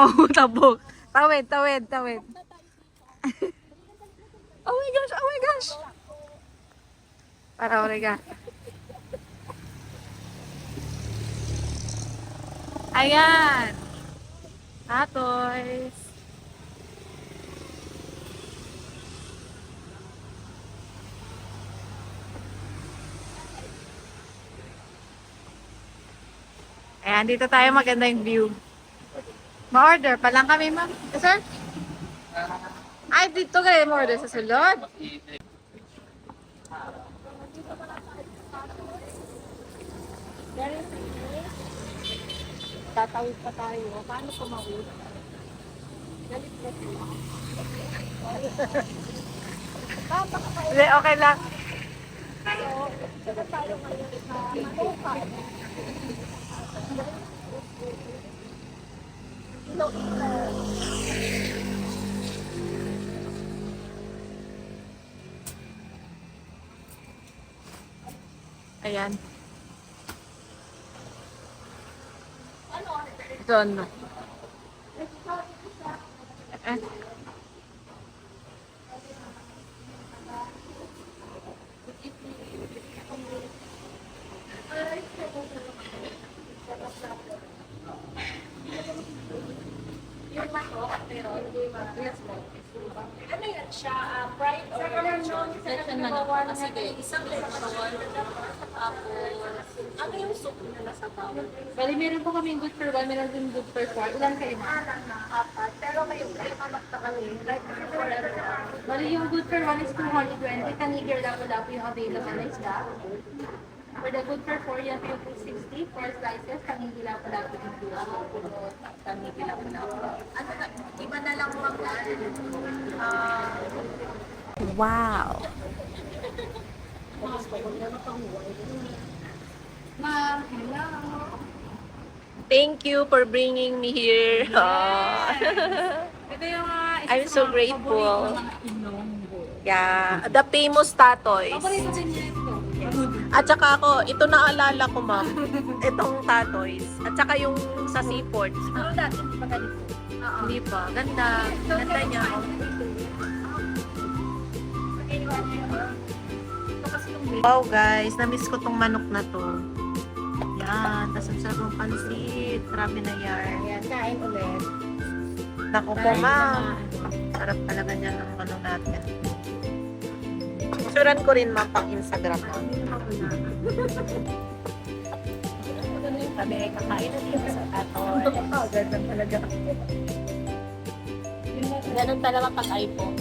No, tabok. Tawid, tawid, tawid. Oh my gosh, oh my gosh. Para orega. Ayan. Tatoys. Ayan, dito tayo maganda yung view. Ma-order pa lang kami, ma'am. Yes, sir? Ay, dito kayo ma-order sa sulod. Tatawid pa tayo. Paano kumawid? Galit na sila. Hindi, okay lang. Dito tayo ngayon sa Maloka. Ayan. Ito ano? Eh. Yung manok, pero hindi mas mo. Ano yan siya? Fried or section manok? Sige, isang lechon. Tapos, ano yung soup na nasa tawag? Bali, meron po kami good for 1, meron din good for 4. Ilan kayo na? Apat. Pero may manok na kami. Like, for everyone. Bali, yung good for 1 is 220. Kanigir lapu-lapu yung available na isda. For the good for 4, yan yung 260. 4 slices, kanigir lapu-lapu yung 2. Kanigir lapu-lapu. Ano na, iba na lang mga Wow. Ma'am, hello. Thank you for bringing me here. Ito yung I'm so grateful. mga Ilonggo. Yeah, the famous Tatoys. Paborito din niya ito. At saka ako, ito naalala ko, ma'am. Itong Tatoys. At saka yung sa seaport. Pero dati, hindi pa ganito. Hindi pa. Ganda. Ganda niya. Wow, guys. Namiss ko tong manok na to. Yan. Tapos ang sarap ng pansit. Grabe na yan. Ayan, kain ulit. Naku po, ma'am. Sarap talaga niya ng ano natin. Picturean ko rin, ma'am, pang Instagram. Kami ay kakain na dito sa ato. Ganun talaga. Ganun talaga pag iPhone.